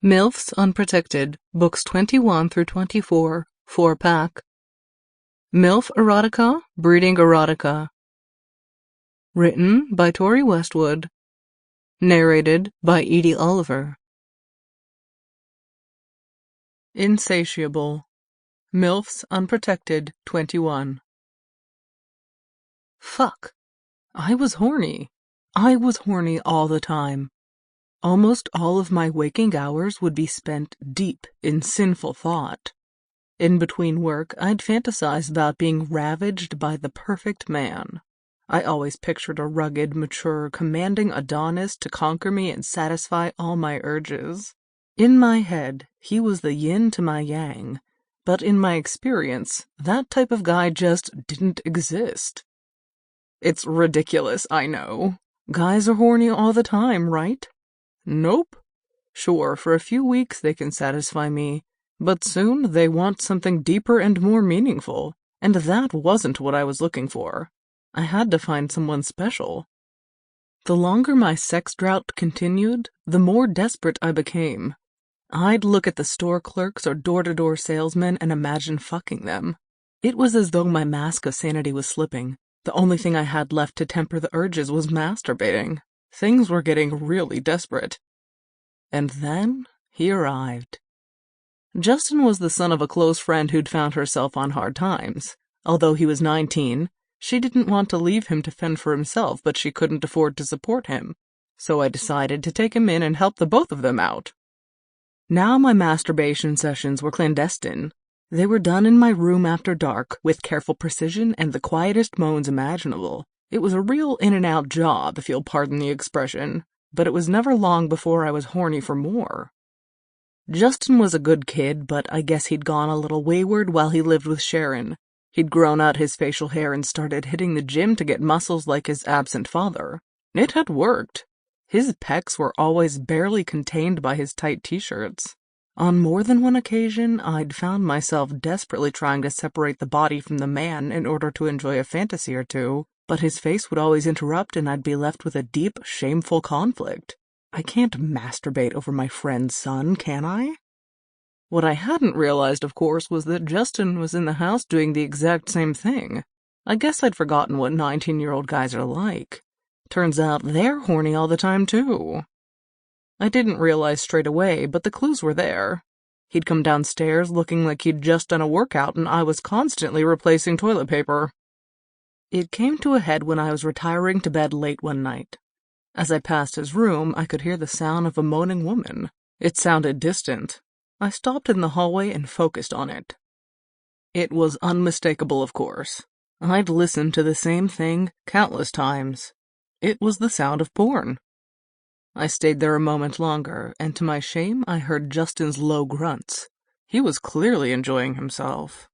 Milfs Unprotected, Books 21 through 24, 4-pack. Milf Erotica, Breeding Erotica. Written by Tori Westwood. Narrated by Edie Olliver. Insatiable. Milfs Unprotected, 21. Fuck. I was horny. I was horny all the time. Almost all of my waking hours would be spent deep in sinful thought. In between work, I'd fantasize about being ravaged by the perfect man. I always pictured a rugged, mature, commanding Adonis to conquer me and satisfy all my urges. In my head, he was the yin to my yang, but in my experience, that type of guy just didn't exist. It's ridiculous, I know. Guys are horny all the time, right? Nope. Sure, for a few weeks they can satisfy me, but soon they want something deeper and more meaningful, and that wasn't what I was looking for. I had to find someone special. The longer my sex drought continued, the more desperate I became. I'd look at the store clerks or door-to-door salesmen and imagine fucking them. It was as though my mask of sanity was slipping. The only thing I had left to temper the urges was masturbating. Things were getting really desperate. And then he arrived. Justin was the son of a close friend who'd found herself on hard times. Although he was 19, she didn't want to leave him to fend for himself, but she couldn't afford to support him. So I decided to take him in and help the both of them out. Now my masturbation sessions were clandestine. They were done in my room after dark, with careful precision and the quietest moans imaginable. It was a real in-and-out job, if you'll pardon the expression, but it was never long before I was horny for more. Justin was a good kid, but I guess he'd gone a little wayward while he lived with Sharon. He'd grown out his facial hair and started hitting the gym to get muscles like his absent father. It had worked. His pecs were always barely contained by his tight t-shirts. On more than one occasion, I'd found myself desperately trying to separate the body from the man in order to enjoy a fantasy or two, but his face would always interrupt and I'd be left with a deep, shameful conflict. I can't masturbate over my friend's son, can I? What I hadn't realized, of course, was that Justin was in the house doing the exact same thing. I guess I'd forgotten what 19-year-old guys are like. Turns out they're horny all the time, too. I didn't realize straight away, but the clues were there. He'd come downstairs looking like he'd just done a workout, and I was constantly replacing toilet paper. It came to a head when I was retiring to bed late one night. As I passed his room, I could hear the sound of a moaning woman. It sounded distant. I stopped in the hallway and focused on it. It was unmistakable, of course. I'd listened to the same thing countless times. It was the sound of porn. I stayed there a moment longer, and to my shame, I heard Justin's low grunts. He was clearly enjoying himself.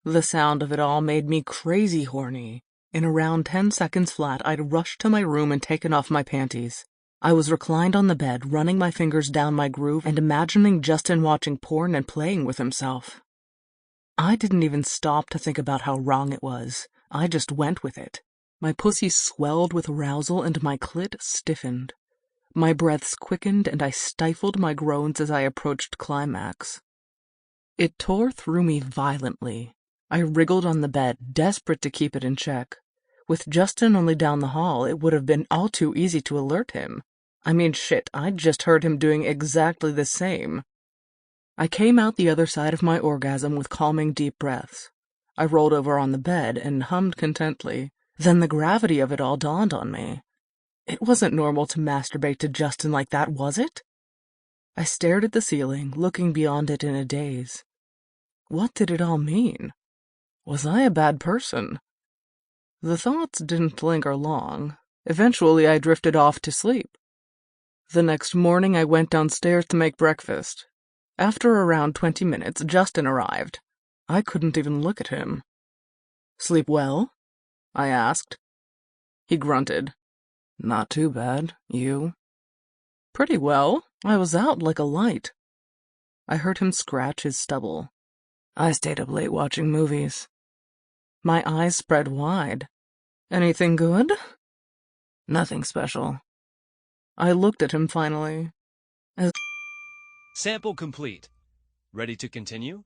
The sound of it all made me crazy horny. In around 10 seconds flat, I'd rushed to my room and taken off my panties. I was reclined on the bed, running my fingers down my groove and imagining Justin watching porn and playing with himself. I didn't even stop to think about how wrong it was. I just went with it. My pussy swelled with arousal and my clit stiffened. My breaths quickened and I stifled my groans as I approached climax. It tore through me violently. I wriggled on the bed, desperate to keep it in check. With Justin only down the hall, it would have been all too easy to alert him. I mean, shit, I'd just heard him doing exactly the same. I came out the other side of my orgasm with calming deep breaths. I rolled over on the bed and hummed contently. Then the gravity of it all dawned on me. It wasn't normal to masturbate to Justin like that, was it? I stared at the ceiling, looking beyond it in a daze. What did it all mean? Was I a bad person? The thoughts didn't linger long. Eventually, I drifted off to sleep. The next morning, I went downstairs to make breakfast. After around 20 minutes, Justin arrived. I couldn't even look at him. "Sleep well?" I asked. He grunted. "Not too bad. You?" "Pretty well. I was out like a light." I heard him scratch his stubble. "I stayed up late watching movies." My eyes spread wide. "Anything good?" "Nothing special." I looked at him finally. Sample complete. Ready to continue?